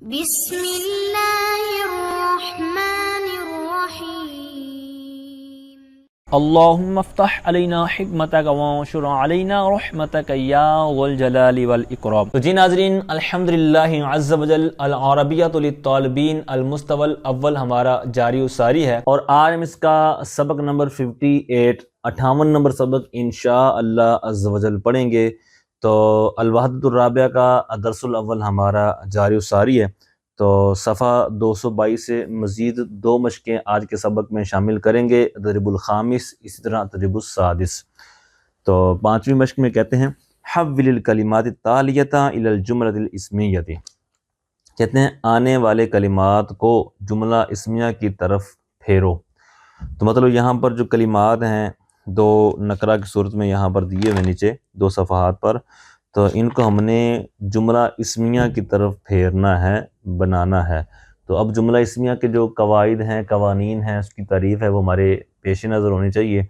بسم اللہ الرحمن الرحیم۔ اللہم افتح علینا حکمتک وانشر علینا رحمتک یا ذو الجلال والاکرام۔ تو جی ناظرین، الحمدللہ عز وجل العربیۃ للطالبین المستوى الاول ہمارا جاری و ساری ہے، اور آج ہم اس کا سبق نمبر 58 نمبر سبق انشاءاللہ عز وجل پڑھیں گے۔ تو الوحدۃ الرابعہ کا درس الاول ہمارا جاری و ساری ہے، تو صفحہ 222 سے مزید 2 مشقیں آج کے سبق میں شامل کریں گے، تدریب الخامس، اسی طرح تدریب السادس۔ تو 5ویں مشق میں کہتے ہیں حول الکلمات التالیۃ الی الجملۃ الاسمیۃ، کہتے ہیں آنے والے کلمات کو جملہ اسمیہ کی طرف پھیرو۔ تو مطلب یہاں پر جو کلمات ہیں 2 نکرہ کی صورت میں یہاں پر دیے ہوئے نیچے 2 صفحات پر، تو ان کو ہم نے جملہ اسمیہ کی طرف پھیرنا ہے، بنانا ہے۔ تو اب جملہ اسمیہ کے جو قواعد ہیں، قوانین ہیں، اس کی تعریف ہے، وہ ہمارے پیش نظر ہونی چاہیے۔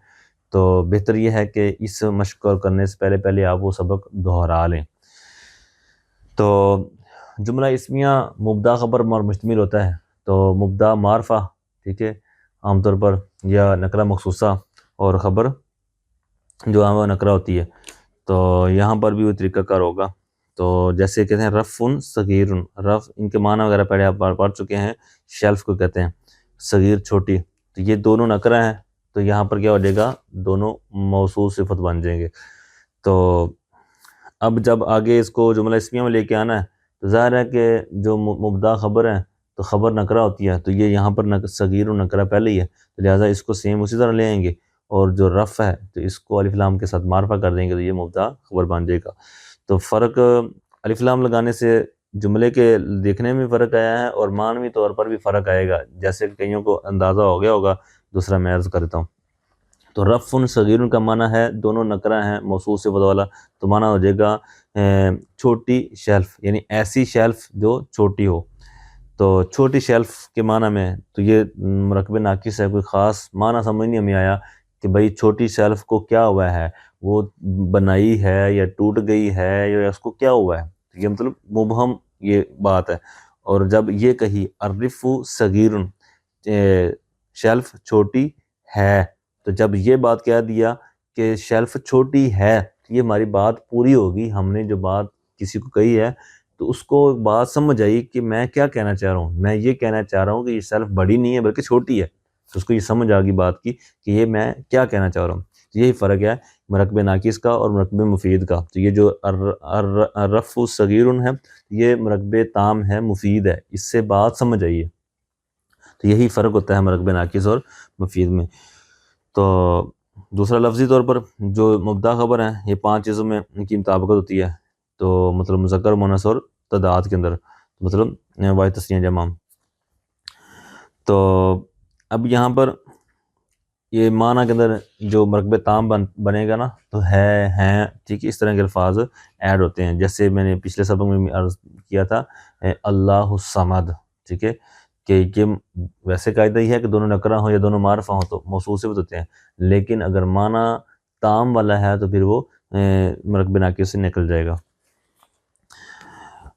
تو بہتر یہ ہے کہ اس مشق کو کرنے سے پہلے آپ وہ سبق دہرا لیں۔ تو جملہ اسمیہ مبدا خبر پر مشتمل ہوتا ہے۔ تو مبدا معرفہ، ٹھیک ہے، عام طور پر، یا نکرہ مخصوصہ، اور خبر جو عام نکرہ ہوتی ہے۔ تو یہاں پر بھی وہ طریقہ کار ہوگا۔ تو جیسے کہتے ہیں رفع صغیر، رف ان کے معنی وغیرہ پہلے آپ پڑھ چکے ہیں، شیلف کو کہتے ہیں، صغیر چھوٹی، تو یہ دونوں نکرہ ہیں، تو یہاں پر کیا ہو جائے گا، دونوں موصول صفت بن جائیں گے۔ تو اب جب آگے اس کو جملہ اسمیہ میں لے کے آنا ہے، تو ظاہر ہے کہ جو مبدا خبر ہے تو خبر نکرہ ہوتی ہے، تو یہ یہاں پر صغیر و نکرہ پہلے ہی ہے، تو لہٰذا اس کو سیم اسی طرح لے آئیں گے، اور جو رفع ہے تو اس کو الف لام کے ساتھ معرفہ کر دیں گے، تو یہ مبدا خبر بن جائے گا۔ تو فرق الف لام لگانے سے جملے کے دیکھنے میں فرق آیا ہے، اور معنوی طور پر بھی فرق آئے گا، جیسے کہ کئیوں کو اندازہ ہو گیا ہوگا، دوسرا میں عرض کرتا ہوں۔ تو رفع صغیر کا معنی ہے، دونوں نکرہ ہیں موصول صفت والا، تو معنی ہو جائے گا چھوٹی شیلف، یعنی ایسی شیلف جو چھوٹی ہو۔ تو چھوٹی شیلف کے معنی میں تو یہ مرکب ناقص ہے، کوئی خاص معنی سمجھ نہیں ہمیں آیا کہ بھئی چھوٹی شیلف کو کیا ہوا ہے، وہ بنائی ہے یا ٹوٹ گئی ہے یا اس کو کیا ہوا ہے، یہ مطلب مبہم یہ بات ہے۔ اور جب یہ کہی الرف صغیر، شیلف چھوٹی ہے، تو جب یہ بات کہہ دیا کہ شیلف چھوٹی ہے، تو یہ ہماری بات پوری ہوگی۔ ہم نے جو بات کسی کو کہی ہے تو اس کو بات سمجھ آئی کہ میں کیا کہنا چاہ رہا ہوں، میں یہ کہنا چاہ رہا ہوں کہ یہ شیلف بڑی نہیں ہے بلکہ چھوٹی ہے، تو اس کو یہ سمجھ آ گئی بات کی کہ یہ میں کیا کہنا چاہ رہا ہوں۔ یہی فرق ہے مرکب ناقص کا اور مرکب مفید کا۔ تو یہ جو الرفع صغیر ہے، یہ مرکب تام ہے، مفید ہے، اس سے بات سمجھ آئی ہے۔ تو یہی فرق ہوتا ہے مرکب ناقص اور مفید میں۔ تو دوسرا لفظی طور پر جو مبدا خبر ہیں، یہ 5 چیزوں میں ان کی مطابقت ہوتی ہے، تو مطلب مذکر مؤنث اور تعداد کے اندر، مطلب واحد تثنیہ جمع۔ تو اب یہاں پر یہ معنی کے اندر جو مرکب تام بنے گا نا، تو ہے، ہیں، ٹھیک ہے، اس طرح کے الفاظ ایڈ ہوتے ہیں، جیسے میں نے پچھلے سبق میں عرض کیا تھا اللہ الصمد، ٹھیک ہے، کہ یہ ویسے قاعدہ ہی ہے کہ دونوں نکرہ ہوں یا دونوں معرفہ ہوں تو موصول صفت ہوتے ہیں، لیکن اگر معنی تام والا ہے تو پھر وہ مرکب ناقص سے نکل جائے گا۔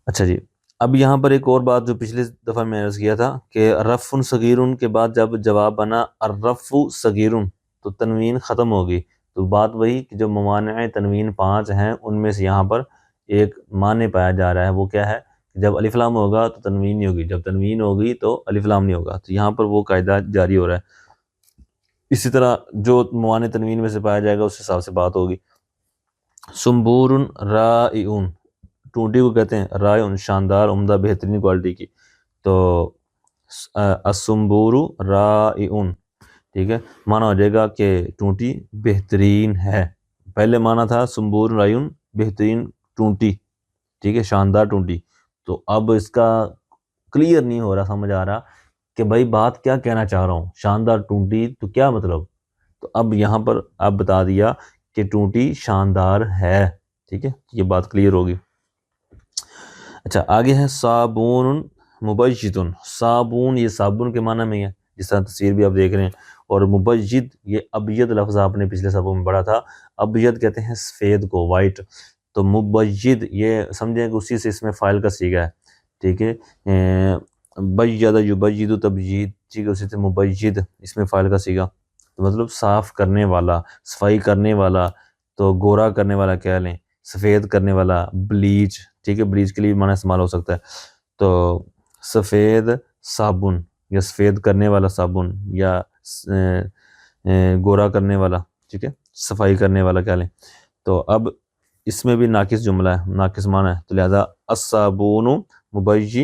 اچھا جی، اب یہاں پر ایک اور بات جو پچھلے دفعہ میں عرض کیا تھا کہ رفع صغیر کے بعد جب جواب بنا الرفع صغیر تو تنوین ختم ہوگی۔ تو بات وہی کہ جو ممانع تنوین 5 ہیں، ان میں سے یہاں پر ایک معنی پایا جا رہا ہے، وہ کیا ہے کہ جب الف لام ہوگا تو تنوین نہیں ہوگی، جب تنوین ہوگی تو الف لام نہیں ہوگا۔ تو یہاں پر وہ قاعدہ جاری ہو رہا ہے۔ اسی طرح جو ممانع تنوین میں سے پایا جائے گا اس حساب سے بات ہوگی۔ سنبور رائعون، ٹونٹی کو کہتے ہیں رائع، شاندار، عمدہ، بہترین کوالٹی کی۔ تو السنبور رائع، ٹھیک ہے، معنی ہو جائے گا کہ ٹونٹی بہترین ہے۔ پہلے معنی تھا سنبور رائع، بہترین ٹونٹی، ٹھیک ہے، شاندار ٹونٹی۔ تو اب اس کا کلیئر نہیں ہو رہا، سمجھ آ رہا کہ بھائی بات کیا کہنا چاہ رہا ہوں، شاندار ٹونٹی تو کیا مطلب۔ تو اب یہاں پر اب بتا دیا کہ ٹونٹی شاندار ہے، ٹھیک ہے، یہ بات کلیئر ہوگی۔ اچھا، آگے ہے صابون مبجد، صابون یہ صابن کے معنی میں ہے، جس طرح تصویر بھی آپ دیکھ رہے ہیں، اور مبجد یہ ابید لفظ آپ نے پچھلے سبق میں پڑھا تھا، ابید کہتے ہیں سفید کو، وائٹ، تو مبجد یہ سمجھیں کہ اسی سے اس میں فاعل کا صیغہ ہے، ٹھیک ہے، بیض یبید تبیید، ٹھیک ہے، اسی سے مبید اس میں فاعل کا صیغہ، تو مطلب صاف کرنے والا، صفائی کرنے والا، تو گورا کرنے والا کہہ لیں، سفید کرنے والا، بلیچ، ٹھیک ہے، بلیچ کے لیے بھی معنی استعمال ہو سکتا ہے، تو سفید صابن یا سفید کرنے والا صابن یا گورا کرنے والا، ٹھیک ہے، صفائی کرنے والا کہہ لیں۔ تو اب اس میں بھی ناقص جملہ ہے، ناقص معنی ہے، تو لہذا الصابون مبیض،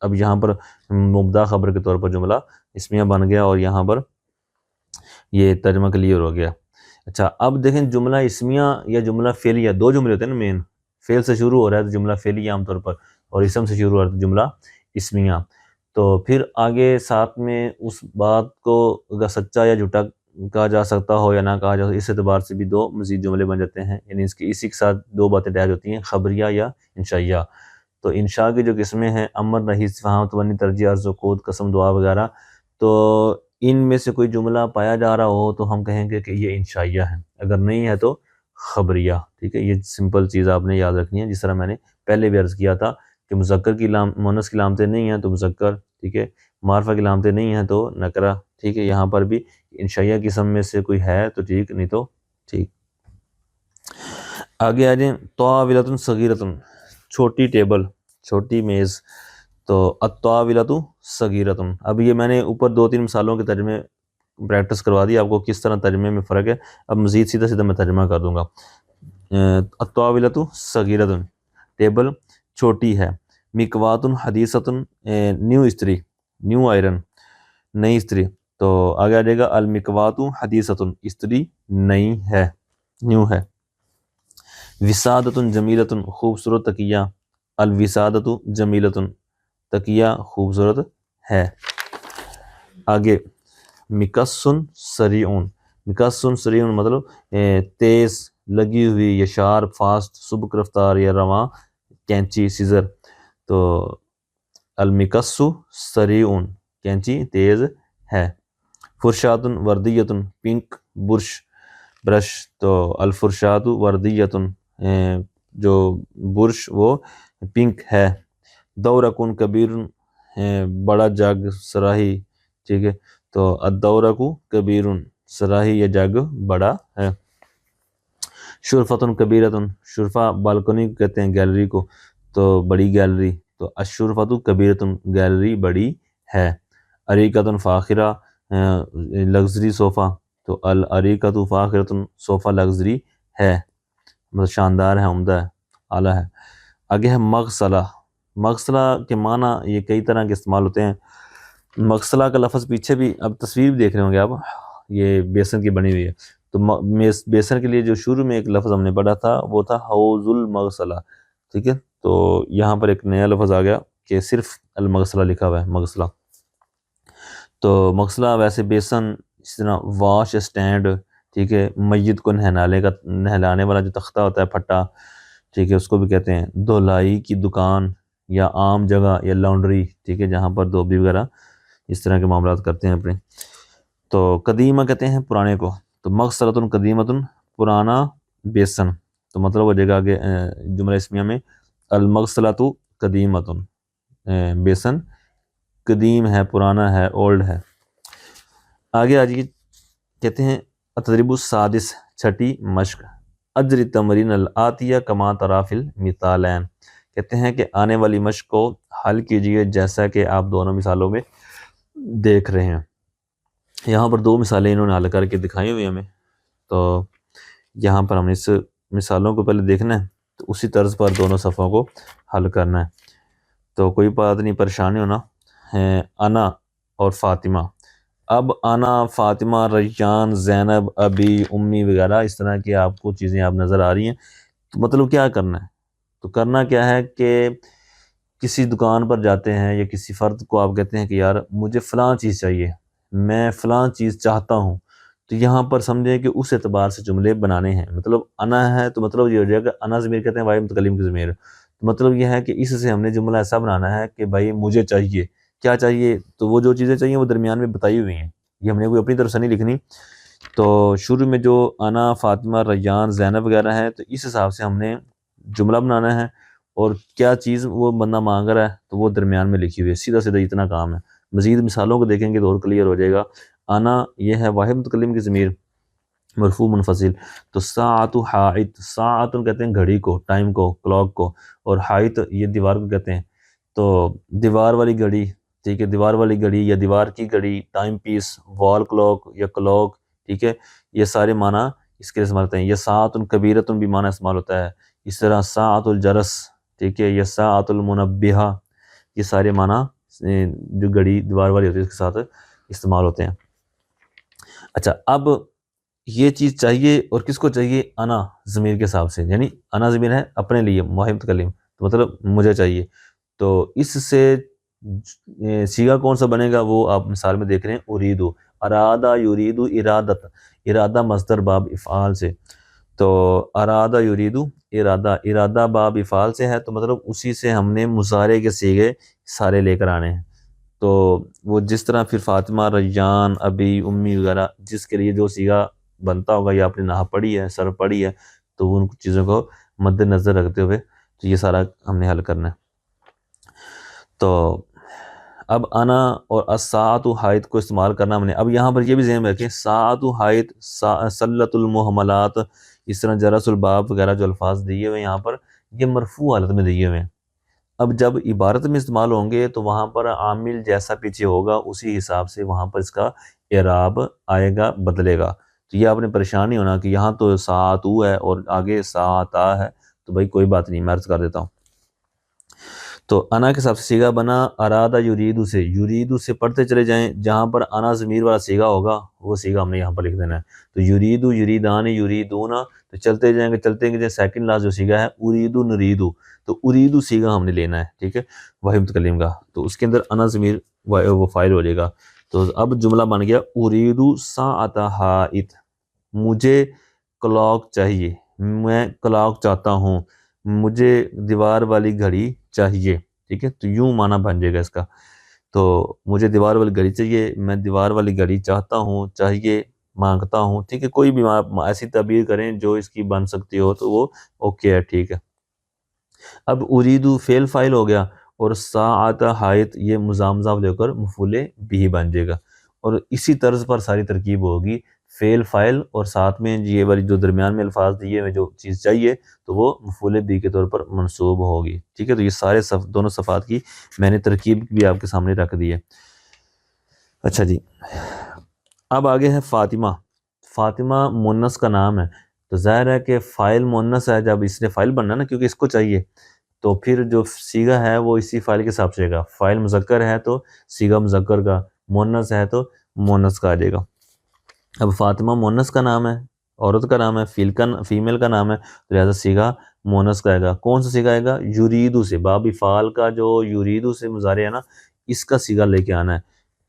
اب یہاں پر مبتدا خبر کے طور پر جملہ اسمیہ بن گیا اور یہاں پر یہ ترجمہ کلیئر ہو گیا۔ اچھا اب دیکھیں جملہ اسمیہ یا جملہ فعلیہ، دو جملے ہوتے ہیں نا مین، فعل سے شروع ہو رہا ہے تو جملہ فعلیہ عام طور پر، اور اسم سے شروع ہو رہا ہے تو جملہ اسمیہ، تو پھر آگے ساتھ میں اس بات کو اگر سچا یا جھوٹا کہا جا سکتا ہو یا نہ کہا جا سکتا، اس اعتبار سے بھی دو مزید جملے بن جاتے ہیں، یعنی اسی کے ساتھ دو باتیں اٹیچ ہوتی ہیں، خبریہ یا انشائیہ۔ تو انشاء کی جو قسمیں ہیں امر، نہی، استفہام، تمنی، ترجیح، عرض و قود، قسم، دعا وغیرہ، تو ان میں سے کوئی جملہ پایا جا رہا ہو تو ہم کہیں گے کہ یہ انشائیہ ہے، اگر نہیں ہے تو خبریہ، ٹھیک ہے۔ یہ سمپل چیز آپ نے یاد رکھنی ہے، جس طرح میں نے پہلے بھی عرض کیا تھا کہ مذکر کی مؤنث کی علامتیں نہیں ہیں تو مذکر، ٹھیک ہے، معرفہ کی علامتیں نہیں ہیں تو نکرہ، ٹھیک ہے۔ یہاں پر بھی انشائیہ قسم میں سے کوئی ہے تو ٹھیک، نہیں تو ٹھیک۔ آگے آ جائیں، طاولۃ صغیرۃ، چھوٹی ٹیبل، چھوٹی میز، تو الطاولۃ صغیرۃ، اب یہ میں نے اوپر دو تین مثالوں کے ترجمے پریکٹس کروا دی آپ کو، کس طرح ترجمے میں فرق ہے، اب مزید سیدھا سیدھا میں ترجمہ کر دوں گا۔ الطاولۃ صغیرۃ، ٹیبل چھوٹی ہے، مکوات حدیثۃ، نیو استری، نیو آئرن، نئی استری، تو آگے آ جائے گا المکوات حدیثۃ، استری نئی ہے، نیو ہے۔ وسادۃ جمیلۃ، خوبصورت تکیہ، الوسادۃ جمیلۃ، تکیہ خوبصورت ہے۔ آگے مکس سریع، مکس سریع مطلب تیز، لگی ہوئی یا شارپ، فاسٹ، سبک رفتار یا رواں، کینچی، سیزر، تو المکس سریع، کینچی تیز ہے۔ فرشات وردیۃ، پنک برش، تو الفرشات وردیۃ، جو برش وہ پنک ہے۔ دورق کبیر، بڑا جگ، صراحی، ٹھیک ہے، تو الدورق کبیر، صراحی یا جگ بڑا ہے۔ شرفۃ کبیرۃ، شرفہ بالکنی کو کہتے ہیں، گیلری کو، تو بڑی گیلری، تو الشرفۃ کبیرۃ، گیلری بڑی ہے۔ اریکۃ فاخرہ، لگژری صوفہ، تو الاریکۃ فاخرۃ، صوفہ لگژری ہے، مطلب شاندار ہے، عمدہ ہے، اعلیٰ ہے۔ آگے ہے مغسلہ، مغسلہ کے معنی یہ کئی طرح کے استعمال ہوتے ہیں۔ مغسلہ کا لفظ پیچھے بھی اب تصویر بھی دیکھ رہے ہوں گے آپ، یہ بیسن کی بنی ہوئی ہے، تو بیسن کے لیے جو شروع میں ایک لفظ ہم نے پڑھا تھا وہ تھا حوض المغسلہ، ٹھیک ہے، تو یہاں پر ایک نیا لفظ آ گیا کہ صرف المغسلہ لکھا ہوا ہے، مغسلہ، تو مغسلہ ویسے بیسن، اس طرح واش اسٹینڈ، ٹھیک ہے، میت کو نہلانے والا جو تختہ ہوتا ہے، پھٹا، ٹھیک ہے، اس کو بھی کہتے ہیں۔ دھلائی کی دکان یا عام جگہ یا لانڈری، ٹھیک ہے، جہاں پر دھوبی وغیرہ اس طرح کے معاملات کرتے ہیں اپنے۔ تو قدیمہ کہتے ہیں پرانے کو، تو مغسلۃ قدیمۃ، پرانا بیسن، تو مطلب ہو جائے گا آگے جملہ اسمیہ میں المغسلۃ قدیمۃ، بیسن قدیم ہے، پرانا ہے، اولڈ ہے۔ آگے آجیے، کہتے ہیں التدریب السادس، چھٹی مشق، اجر التمرین الآتیہ کما تری فی المثالین، کہتے ہیں کہ آنے والی مشق کو حل کیجئے جیسا کہ آپ دونوں مثالوں میں دیکھ رہے ہیں۔ یہاں پر دو مثالیں انہوں نے حل کر کے دکھائی ہوئی ہمیں، تو یہاں پر ہم نے اس مثالوں کو پہلے دیکھنا ہے، تو اسی طرز پر دونوں صفحوں کو حل کرنا ہے، تو کوئی بات نہیں، پریشان نہیں ہونا۔ انا اور فاطمہ، اب انا، فاطمہ، ریان، زینب، ابی، امی وغیرہ اس طرح کی آپ کو چیزیں آپ نظر آ رہی ہیں، تو مطلب کیا کرنا ہے؟ تو کرنا کیا ہے کہ کسی دکان پر جاتے ہیں یا کسی فرد کو آپ کہتے ہیں کہ یار مجھے فلاں چیز چاہیے، میں فلاں چیز چاہتا ہوں، تو یہاں پر سمجھیں کہ اس اعتبار سے جملے بنانے ہیں۔ مطلب انا ہے تو مطلب یہ ہو جائے گا، انا ضمیر کہتے ہیں واحد متکلم کی ضمیر، تو مطلب یہ ہے کہ اس سے ہم نے جملہ ایسا بنانا ہے کہ بھائی مجھے چاہیے، کیا چاہیے، تو وہ جو چیزیں چاہیے وہ درمیان میں بتائی ہوئی ہیں، یہ ہم نے کوئی اپنی طرف سے نہیں لکھنی۔ تو شروع میں جو انا، فاطمہ، ریان، زینب وغیرہ ہے، تو اس حساب سے ہم نے جملہ بنانا ہے، اور کیا چیز وہ بندہ مانگ رہا ہے تو وہ درمیان میں لکھی ہوئی ہے، سیدھا سیدھا اتنا کام ہے۔ مزید مثالوں کو دیکھیں گے تو اور کلیئر ہو جائے گا۔ انا یہ ہے واحد متکلم کی ضمیر مرفوع منفصل، تو ساعت حائط، ساعت کہتے ہیں گھڑی کو، ٹائم کو، کلاک کو، اور حائط یہ دیوار کو کہتے ہیں، تو دیوار والی گھڑی، ٹھیک ہے، دیوار والی گھڑی یا دیوار کی گھڑی، ٹائم پیس، وال کلاک یا کلاک، ٹھیک ہے، یہ سارے معنی اس کے استعمال ہوتے ہیں۔ یہ ساعت کبیرۃ بھی معنی استعمال ہوتا ہے، اس طرح ساعت الجرس، ٹھیک ہے، یا ساعت المنبہہ، یہ سارے معنی جو گھڑی دیوار والی ہوتی ہے اس کے ساتھ استعمال ہوتے ہیں۔ اچھا، اب یہ چیز چاہیے، اور کس کو چاہیے؟ انا ضمیر کے حساب سے، یعنی انا ضمیر ہے اپنے لیے، واحد متکلم، تو مطلب مجھے چاہیے، تو اس سے صیغہ کون سا بنے گا وہ آپ مثال میں دیکھ رہے ہیں، اریدو، ارادہ یریدو ارادت، ارادہ مصدر باب افعال سے، تو ارادہ یریدو ارادہ، ارادہ باب افعال سے ہے، تو مطلب اسی سے ہم نے مضارع کے صیغے سارے لے کر آنے ہیں۔ تو وہ جس طرح پھر فاطمہ، ریان، ابی، امی وغیرہ جس کے لیے جو صیغہ بنتا ہوگا، یا آپ نے نحو پڑھی ہے، صرف پڑھی ہے، تو ان چیزوں کو مد نظر رکھتے ہوئے تو یہ سارا ہم نے حل کرنا ہے۔ تو اب انا اور الساعۃ حائط کو استعمال کرنا ہم نے۔ اب یہاں پر یہ بھی ذہن میں رکھیں، ساعۃ حائط، سلۃ المحملات، اس طرح جرس الباب وغیرہ جو الفاظ دیے ہوئے ہیں یہاں پر، یہ مرفوع حالت میں دیے ہوئے ہیں۔ اب جب عبارت میں استعمال ہوں گے تو وہاں پر عامل جیسا پیچھے ہوگا اسی حساب سے وہاں پر اس کا اعراب آئے گا، بدلے گا۔ تو یہ آپ نے پریشان نہیں ہونا کہ یہاں تو ساعت ہے اور آگے ساعت ہے، تو بھائی کوئی بات نہیں، میں عرض کر دیتا ہوں۔ تو انا کے حساب سے صیغہ بنا ارادہ یریدو سے، یریدو سے پڑھتے چلے جائیں، جہاں پر انا ضمیر والا صیغہ ہوگا وہ صیغہ ہم نے یہاں پر لکھ دینا ہے۔ تو یریدو، یریدان، یریدون، تو چلتے جائیں گے، سیکنڈ لاسٹ جو صیغہ ہے اریدو نریدو، تو اریدو صیغہ ہم نے لینا ہے، ٹھیک ہے، واحد متکلم کا، تو اس کے اندر انا ضمیر وہ فاعل ہو جائے گا۔ تو اب جملہ بن گیا اریدو ساعۃ حائط، مجھے کلاک چاہیے، میں کلاک چاہتا ہوں، مجھے دیوار والی گھڑی چاہیے، ٹھیک ہے، تو یوں معنی بن جائے گا اس کا۔ تو مجھے دیوار والی گھڑی چاہیے، میں دیوار والی گھڑی چاہتا ہوں، چاہیے، مانگتا ہوں، ٹھیک ہے، کوئی بھی ایسی تعبیر کریں جو اس کی بن سکتی ہو تو وہ اوکے ہے، ٹھیک ہے۔ اب اریدو فعل فاعل ہو گیا، اور ساعۃ حائط یہ مضاف لے کر مفعول بھی بن جائے گا، اور اسی طرز پر ساری ترکیب ہوگی، فعل فاعل اور ساتھ میں یہ والی جو درمیان میں الفاظ دیے ہوئے جو چیز چاہیے تو وہ مفعول بھی کے طور پر منصوب ہوگی، ٹھیک ہے۔ تو یہ سارے دونوں صفات کی میں نے ترکیب بھی آپ کے سامنے رکھ دی ہے۔ اچھا جی، اب آگے ہے فاطمہ۔ فاطمہ مونس کا نام ہے، تو ظاہر ہے کہ فاعل مونس ہے، جب اس نے فاعل بننا نا کیونکہ اس کو چاہیے، تو پھر جو صیغہ ہے وہ اسی فاعل کے حساب سے گا، فاعل مذکر ہے تو صیغہ مذکر کا، مونس ہے تو مونس کا آ جائے گا۔ اب فاطمہ مونس کا نام ہے، عورت کا نام ہے، فیمیل کا نام ہے، تو لہٰذا صیغہ مونس کا آئے گا۔ کون سا صیغہ آئے گا؟ یریدو سے، باب فعال کا جو یریدو سے مضارع ہے نا، اس کا صیغہ لے کے آنا ہے۔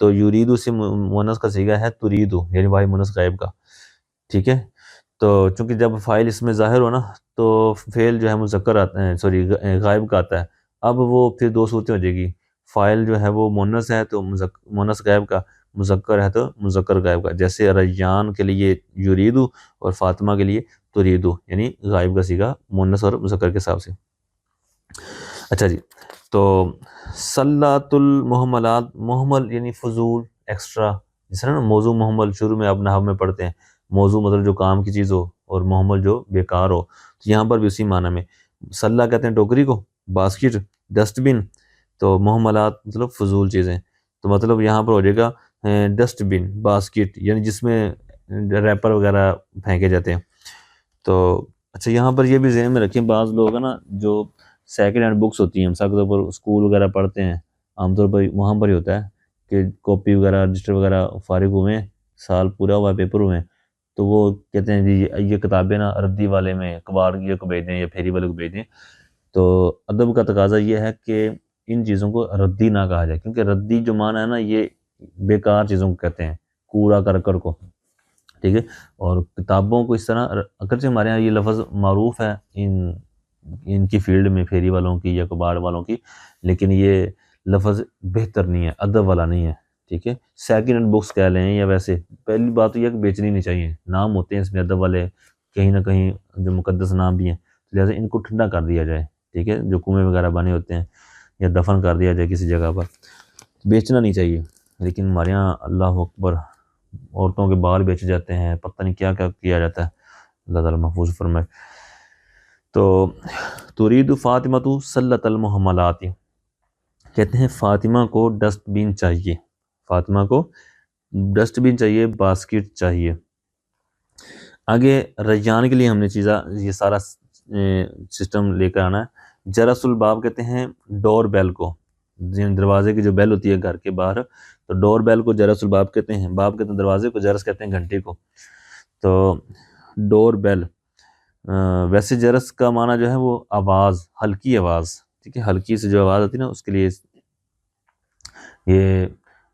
تو یریدو سے مونس کا صیغہ ہے تریدو، یعنی واحد مونس غائب کا، ٹھیک ہے۔ تو چونکہ جب فاعل اس میں ظاہر ہو نا تو فعل جو ہے مذکر آتا ہے، سوری غائب کا آتا ہے۔ اب وہ پھر دو صورتیں ہو جائے گی، فاعل جو ہے وہ مونس ہے تو مونس غائب کا، مذکر ہے تو مذکر غائب کا، جیسے ریان کے لیے یریدو اور فاطمہ کے لیے تریدو، یعنی غائب کا صیغہ مونس اور مذکر کے حساب سے۔ اچھا جی، تو سلۃ المحملات، محمل یعنی فضول، ایکسٹرا، جس طرح نا موضوع محمل شروع میں آپ نحو میں پڑھتے ہیں، موضوع مطلب جو کام کی چیز ہو اور محمل جو بیکار ہو، تو یہاں پر بھی اسی معنی میں سلہ کہتے ہیں ٹوکری کو، باسکٹ، ڈسٹ بن، تو محملات مطلب فضول چیزیں، تو مطلب یہاں پر ہو جائے گا ڈسٹ بن، باسکٹ، یعنی جس میں ریپر وغیرہ پھینکے جاتے ہیں۔ تو اچھا، یہاں پر یہ بھی ذہن میں رکھیں، بعض لوگ ہیں نا جو سیکنڈ ہینڈ بکس ہوتی ہیں، مثال کے طور پر اسکول وغیرہ پڑھتے ہیں، عام طور پر وہاں پر ہی ہوتا ہے کہ کاپی وغیرہ رجسٹر وغیرہ فارغ ہوئے ہیں، سال پورا ہوا ہے، پیپر ہوئے ہیں، تو وہ کہتے ہیں جی یہ کتابیں نا ردی والے میں کباڑیے کو بھیج دیں یا پھیری والے کو بھیج دیں۔ تو ادب کا تقاضا یہ ہے کہ ان چیزوں کو ردی نہ کہا جائے، کیونکہ ردی جو معنی ہے نا یہ بیکار چیزوں کو کہتے ہیں، کوڑا کرکٹ کو، ٹھیک ہے۔ اور کتابوں کو اس طرح، اگرچہ ہمارے یہاں یہ لفظ معروف ہے ان کی فیلڈ میں، پھیری والوں کی یا کباڑ والوں کی، لیکن یہ لفظ بہتر نہیں ہے، ادب والا نہیں ہے، ٹھیک ہے۔ سیکنڈ ہینڈ بکس کہہ لیں یا ویسے، پہلی بات تو یہ کہ بیچنی نہیں چاہیے، نام ہوتے ہیں اس میں ادب والے، کہیں نہ کہیں جو مقدس نام بھی ہیں، لہٰذا ان کو ٹھنڈا کر دیا جائے، ٹھیک ہے، جو کنویں وغیرہ بنے ہوتے ہیں یا دفن کر دیا جائے کسی جگہ پر، بیچنا نہیں چاہیے۔ لیکن ہمارے یہاں اللہ اکبر عورتوں کے بال بیچے جاتے ہیں، پتہ نہیں کیا کیا کیا جاتا ہے، اللہ تعالیٰ محفوظ فرمائے۔ تو ترید فاطمہ سلۃ المحملات، کہتے ہیں فاطمہ کو ڈسٹ بین چاہیے، فاطمہ کو ڈسٹ بین چاہیے، باسکٹ چاہیے۔ آگے ریان کے لیے ہم نے یہ سارا سسٹم لے کر آنا ہے۔ جرس الباب کہتے ہیں ڈور بیل کو، دروازے کی جو بیل ہوتی ہے گھر کے باہر، تو ڈور بیل کو جرس الباب کہتے ہیں، باب کہتے ہیں دروازے کو، جرس کہتے ہیں گھنٹی کو۔ تو ڈور بیل، ویسے جرس کا معنی جو ہے وہ آواز، ہلکی آواز، ٹھیک ہے، ہلکی سے جو آواز ہوتی ہے نا اس کے لیے یہ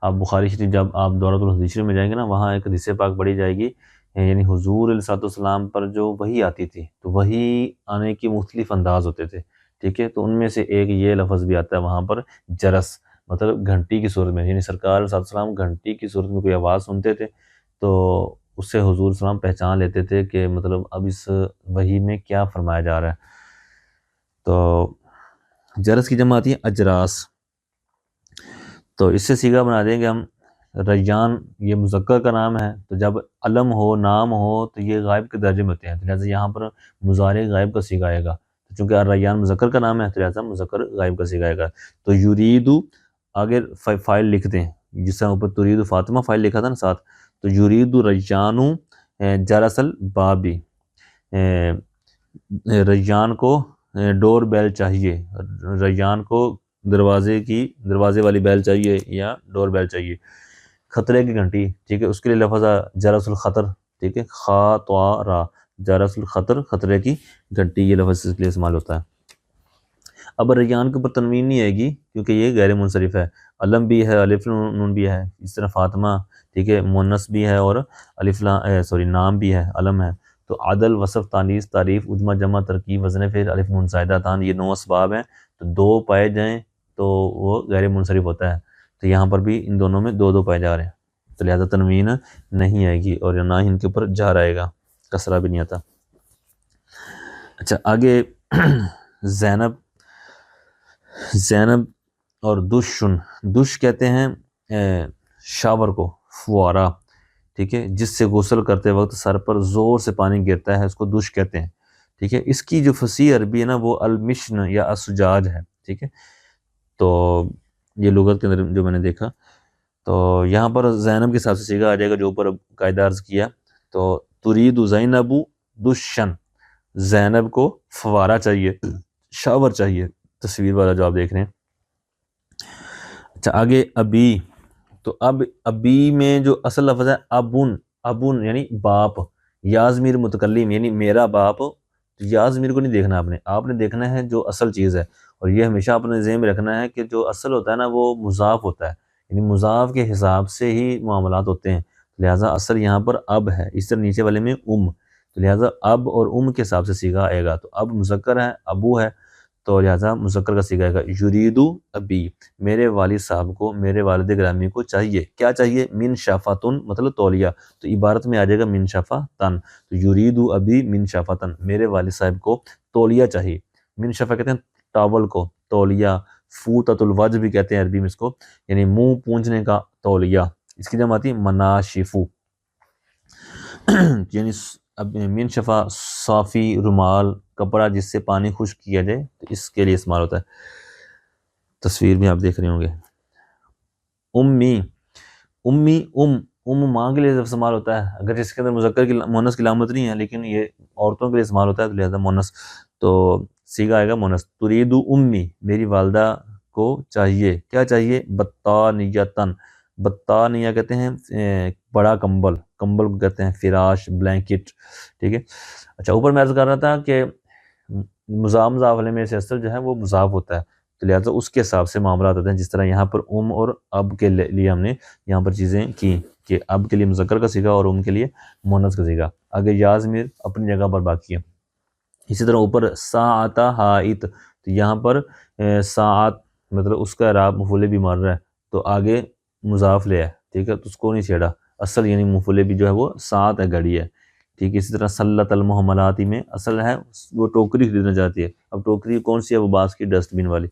آپ بخاری شریف جب آپ دورۃ الحدیث شریف میں جائیں گے نا، وہاں ایک حدیث پاک پڑھی جائے گی، یعنی حضور علیہ السلام پر جو وحی آتی تھی تو وحی آنے کے مختلف انداز ہوتے تھے، ٹھیک ہے، تو ان میں سے ایک یہ لفظ بھی آتا ہے وہاں پر جرس، مطلب گھنٹی کی صورت میں، یعنی سرکار علیہ السلام گھنٹی کی صورت میں کوئی آواز سنتے تھے تو اس سے حضور صلی اللہ علیہ وسلم پہچان لیتے تھے کہ مطلب اب اس وحی میں کیا فرمایا جا رہا ہے۔ تو جرس کی جمع آتی ہے اجراس، تو اس سے صیغہ بنا دیں گے ہم ریان، یہ مذکر کا نام ہے، تو جب علم ہو، نام ہو تو یہ غائب کے درجے میں ہوتے ہیں، تو لہٰذا یہاں پر مضارع غائب کا صیغہ آئے گا، چونکہ ریان مذکر کا نام ہے تو لہٰذا مذکر غائب کا صیغہ آئے گا۔ تو یریدو، آگے فائل لکھ دیں، جس طرح اوپر ترید فاطمہ فائل لکھا تھا نا ساتھ، تو یریدو ریانو جرس البابی، ریان کو ڈور بیل چاہیے، ریان کو دروازے والی بیل چاہیے یا ڈور بیل چاہیے۔ خطرے کی گھنٹی، ٹھیک ہے، اس کے لیے لفظ جرس الخطر، ٹھیک ہے، خا تو را، جرس الخطر، خطرے کی گھنٹی، یہ لفظ اس کے لیے استعمال ہوتا ہے۔ اب ریان کے اوپر تنوین نہیں آئے گی کیونکہ یہ غیر منصرف ہے، علم بھی ہے، الف نون بھی ہے، اس طرح فاطمہ، ٹھیک ہے، مونث بھی ہے اور نام بھی ہے، علم ہے۔ تو عدل، وصف، تانیث، تعریف، عجمہ، جمع، ترکیب، وزن فعل، الف نون زائدہ تان، یہ 9 اسباب ہیں، تو 2 پائے جائیں تو وہ غیر منصرف ہوتا ہے، تو یہاں پر بھی ان دونوں میں 2 پائے جا رہے ہیں، تو لہذا تنوین نہیں آئے گی اور نہ ہی ان کے اوپر جار آئے گا، کسرہ بھی نہیں آتا۔ اچھا آگے زینب اور دش کہتے ہیں شاور کو، فوارہ، ٹھیک ہے، جس سے غسل کرتے وقت سر پر زور سے پانی گرتا ہے، اس کو دش کہتے ہیں، ٹھیک ہے۔ اس کی جو فصیح عربی ہے نا وہ المشن یا السجاج ہے، ٹھیک ہے، تو یہ لغت کے اندر جو میں نے دیکھا، تو یہاں پر زینب کے حساب سے صیغہ آ جائے گا جو اوپر قاعدہ عرض کیا، تو ترید زینب دشن، زینب کو فوارہ چاہیے، شاور چاہیے، تصویر والا جو آپ دیکھ رہے ہیں۔ اچھا آگے ابی، تو ابی میں جو اصل لفظ ہے ابن یعنی باپ، یا ضمیر متکلم یعنی میرا باپ، تو یا ضمیر کو نہیں دیکھنا آپ نے دیکھنا ہے جو اصل چیز ہے، اور یہ ہمیشہ اپنے ذہن میں رکھنا ہے کہ جو اصل ہوتا ہے نا وہ مضاف ہوتا ہے، یعنی مضاف کے حساب سے ہی معاملات ہوتے ہیں، لہٰذا اصل یہاں پر اب ہے، اس طرح نیچے والے میں تو لہٰذا اب اور کے حساب سے صیغہ آئے گا، تو اب مذکر ہے، ابو ہے، تو لہٰذا مذکر کا صیغہ آئے گا، یریدو ابی، میرے والد صاحب کو، میرے والد گرامی کو چاہیے، کیا چاہیے؟ من شافتن، مطلب تولیہ، تو عبارت میں آ جائے گا من شافتن، تو یریدو ابی من شافتن، میرے والد صاحب کو تولیہ چاہیے، من شفا کہتے ہیں ٹاول کو، تولیہ، فوطۃ الوجہ بھی کہتے ہیں عربی میں اس کو، یعنی منہ پونچھنے کا تولیہ، اس کی جمع آتی ہے مناشفو، یعنی اب من شفا صافی رومال، کپڑا جس سے پانی خشک کیا جائے، تو اس کے لیے استعمال ہوتا ہے، تصویر میں آپ دیکھ رہے ہوں گے۔ ماں کے لیے استعمال ہوتا ہے، اگر اس کے اندر مذکر کی مونث کی علامت نہیں ہے لیکن یہ عورتوں کے لیے استعمال ہوتا ہے، تو لہذا مونث، تو صیغہ آئے گا مونث، تریدو امی، میری والدہ کو چاہیے، کیا چاہیے؟ بطانیتن، بطانیہ کہتے ہیں بڑا کمبل کو کہتے ہیں فراش، بلینکٹ، ٹھیک ہے۔ اچھا اوپر میں عرض کر رہا تھا کہ مضاف علیہ میں سے اصل جو ہے وہ مضاف ہوتا ہے، تو لہٰذا اس کے حساب سے معاملات ہوتے ہیں، جس طرح یہاں پر اور اب کے لیے ہم نے یہاں پر چیزیں کی کہ اب کے لیے مذکر کا صیغہ اور کے لیے مونث کا صیغہ، آگے یا ضمیر اپنی جگہ پر باقی ہے۔ اسی طرح اوپر ساعت حائط، تو یہاں پر ساعت مطلب اس کا اعراب مفعول بھی مر رہا ہے، تو آگے مضاف لے ہے، ٹھیک ہے، تو اس کو نہیں چھیڑا، اصل یعنی مفعول بھی جو ہے وہ ساعت ہے، گھڑی ہے، ٹھیک ہے. اسی طرح سلت المحملاتی میں اصل ہے وہ ٹوکری خریدنا چاہتی ہے. اب ٹوکری کون سی ہے؟ وہ باس کی ڈسٹ بن والی.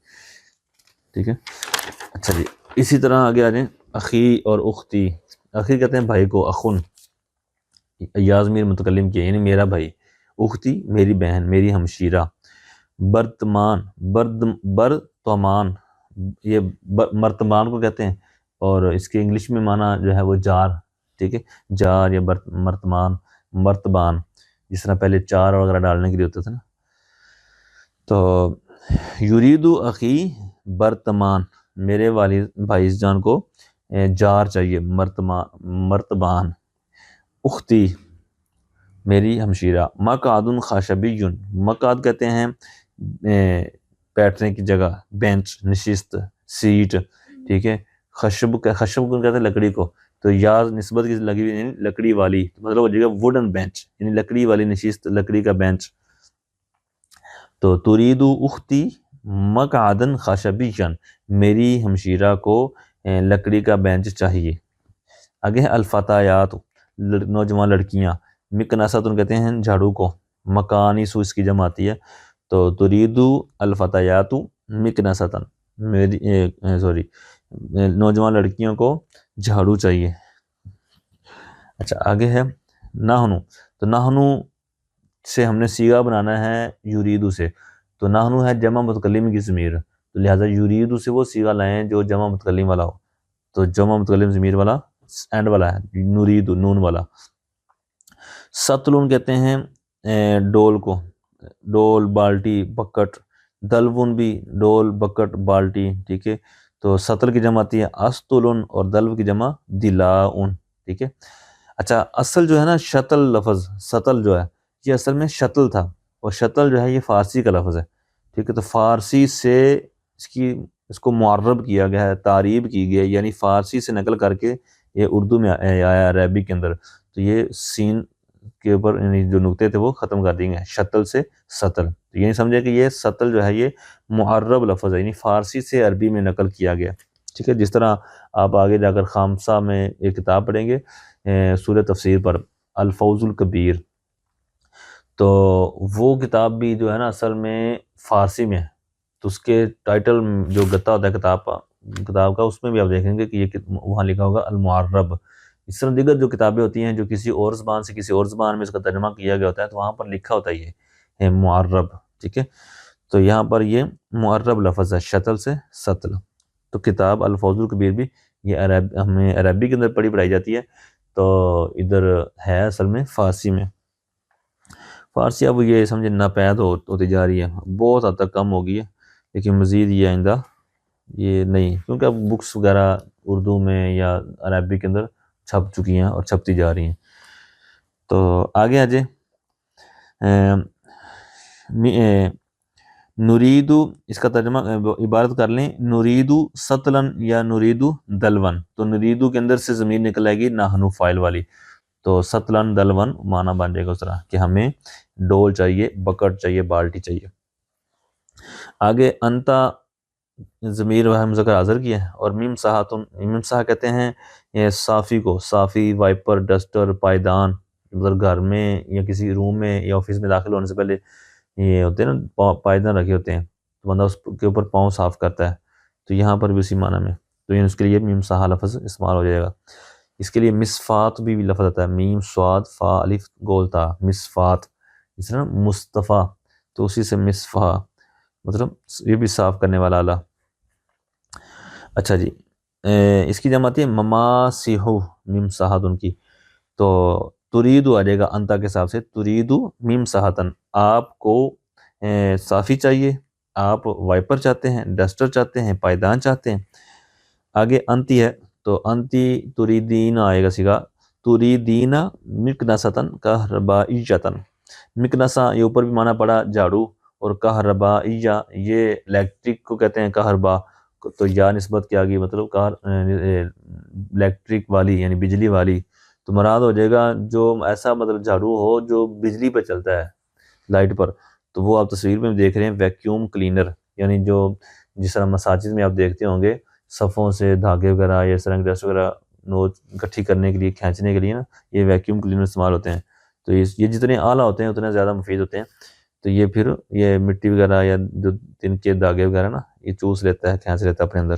ٹھیک ہے. اچھا جی اسی طرح آگے آ جائیں. اخی اور اختی. اخی کہتے ہیں بھائی کو، اخن ایاز میر متکلم کیا یعنی میرا بھائی. اختی میری بہن، میری ہمشیرہ. برتمان، برتمان یہ مرتبان کو کہتے ہیں، اور اس کے انگلش میں معنی جو ہے وہ جار. ٹھیک ہے، جار یا مرتمان، مرتبان، جس طرح پہلے چار وغیرہ ڈالنے کے لیے ہوتا تھا نا. تو یریدو اخی برتمان، میرے والد بھائی جان کو جار چاہیے، مرتبان. اختی میری ہمشیرہ. مقعد خشبی، مقعد کہتے ہیں بیٹھنے کی جگہ، بینچ، نشست، سیٹ. ٹھیک ہے. خشب کو کہتے ہیں لکڑی کو، تو یا نسبت کی لگی ہوئی یعنی لکڑی والی، مطلب ہو جائے گا ووڈن بینچ یعنی لکڑی والی نشست، لکڑی کا بینچ. تو تریدو اختی مقعدن خشبیًا، میری ہمشیرہ کو لکڑی کا بینچ چاہیے. آگے ہے الفتایات، نوجوان لڑکیاں. مکناستن کہتے ہیں جھاڑو کو، مکانیسو اس کی جمع آتی ہے. تو تریدو الفتایات مکناستن، نوجوان لڑکیوں کو جھاڑو چاہیے. اچھا آگے ہے نحنو. تو نحنو سے ہم نے صیغہ بنانا ہے یریدو سے. تو نحنو ہے جمع متکلم کی ضمیر، تو لہٰذا یریدو سے وہ صیغہ لائیں جو جمع متکلم والا ہو. تو جمع متکلم ضمیر والا اینڈ والا ہے، نریدو نون والا. ستلون کہتے ہیں ڈول کو، ڈول، بالٹی، بکٹ. دلون بھی ڈول، بکٹ، بالٹی. ٹھیک ہے. تو ستل کی جمع آتی ہے استلون، اور دلو کی جمع دلاؤن. ٹھیک ہے. اچھا اصل جو ہے نا شتل لفظ، ستل جو ہے یہ اصل میں شتل تھا، اور شتل جو ہے یہ فارسی کا لفظ ہے. ٹھیک ہے. تو فارسی سے اس کو معرب کیا گیا ہے، تعریب کی گئی ہے، یعنی فارسی سے نقل کر کے یہ اردو میں آیا عربی کے اندر. تو یہ سین کے اوپر یعنی جو نقطے تھے وہ ختم کر دیے گئے، شتل سے ستل. تو یعنی سمجھے کہ یہ ستل جو ہے یہ معرب لفظ ہے، یعنی فارسی سے عربی میں نقل کیا گیا. ٹھیک ہے. جس طرح آپ آگے جا کر خامسہ میں ایک کتاب پڑھیں گے سورہ تفسیر پر، الفوز الکبیر، تو وہ کتاب بھی جو ہے نا اصل میں فارسی میں ہے. تو اس کے ٹائٹل جو گتا ہوتا ہے کتاب کا، اس میں بھی آپ دیکھیں گے کہ یہ وہاں لکھا ہوگا المعرب. اس طرح دیگر جو کتابیں ہوتی ہیں جو کسی اور زبان سے کسی اور زبان میں اس کا ترجمہ کیا گیا ہوتا ہے، تو وہاں پر لکھا ہوتا ہے یہ معرب. ٹھیک ہے. تو یہاں پر یہ معرب لفظ ہے شتل سے ستل. تو کتاب الفوز الکبیر بھی یہ ہمیں عربی کے اندر پڑھائی جاتی ہے، تو ادھر ہے اصل میں فارسی میں. فارسی اب یہ سمجھے ناپید ہوتی جا رہی ہے، بہت حد تک کم ہو گئی ہے، لیکن مزید یہ آئندہ یہ نہیں، کیونکہ اب بکس وغیرہ اردو میں یا عربی کے اندر چھپ چکی ہیں اور چھپتی جا رہی ہیں. تو آگے آجے نریدو، اس کا ترجمہ عبارت کر لیں، نریدو ستلن یا نریدو دلون. تو نریدو کے اندر سے ضمیر نکل آئے گی نحنو فاعل والی، تو ستلن دلون معنی بن جائے گا اس طرح کہ ہمیں ڈول چاہیے، بکٹ چاہیے، بالٹی چاہیے. آگے انتا ضمیر وہ مذکر حاضر کیا ہے، اور میم صاحتن، میم صاح کہتے ہیں یہ صافی کو، صافی، وائپر، ڈسٹر، پائدان. مطلب گھر میں یا کسی روم میں یا آفس میں داخل ہونے سے پہلے یہ ہوتے ہیں نا پائدان رکھے ہوتے ہیں، تو بندہ اس کے اوپر پاؤں صاف کرتا ہے. تو یہاں پر بھی اسی معنی میں، تو یہ اس کے لیے میم صاح لفظ استعمال ہو جائے گا. اس کے لیے مصفات بھی لفظ آتا ہے، میم صاد فا الف گول تا، مصفات. اس طرح مصطفیٰ، تو اسی سے مصفا، مطلب یہ بھی صاف کرنے والا آلہ. اچھا جی اس کی جمع آتی ہے مماسحو، میم صاحت ان کی. تو تریدو آ جائے گا انتا کے حساب سے، تریدو میم صاحتن، آپ کو صافی چاہیے، آپ وائپر چاہتے ہیں، ڈسٹر چاہتے ہیں، پائدان چاہتے ہیں. آگے انتی ہے، تو انتی تریدین آئے گا سیگا، تریدین مکناستن کہربائیتن. مکناسا یہ اوپر بھی معنی پڑا جھاڑو، اور کہربائیہ یہ الیکٹرک کو کہتے ہیں، کہربا تو یا نسبت کیا گئی، مطلب الیکٹرک والی یعنی بجلی والی. تو مراد ہو جائے گا جو ایسا مطلب جھاڑو ہو جو بجلی پہ چلتا ہے، لائٹ پر. تو وہ آپ تصویر میں دیکھ رہے ہیں ویکیوم کلینر، یعنی جو جس طرح مساجد میں آپ دیکھتے ہوں گے صفوں سے دھاگے وغیرہ یا اس طرح ڈسٹ وغیرہ نوچ اکٹھی کرنے کے لیے، کھینچنے کے لیے نا، یہ ویکیوم کلینر استعمال ہوتے ہیں. تو یہ جتنے اعلیٰ ہوتے ہیں اتنے زیادہ مفید ہوتے ہیں. تو یہ پھر یہ مٹی وغیرہ یا جو تن کے داغے وغیرہ نا یہ چوس لیتا ہے، کھینچ لیتا ہے اپنے اندر.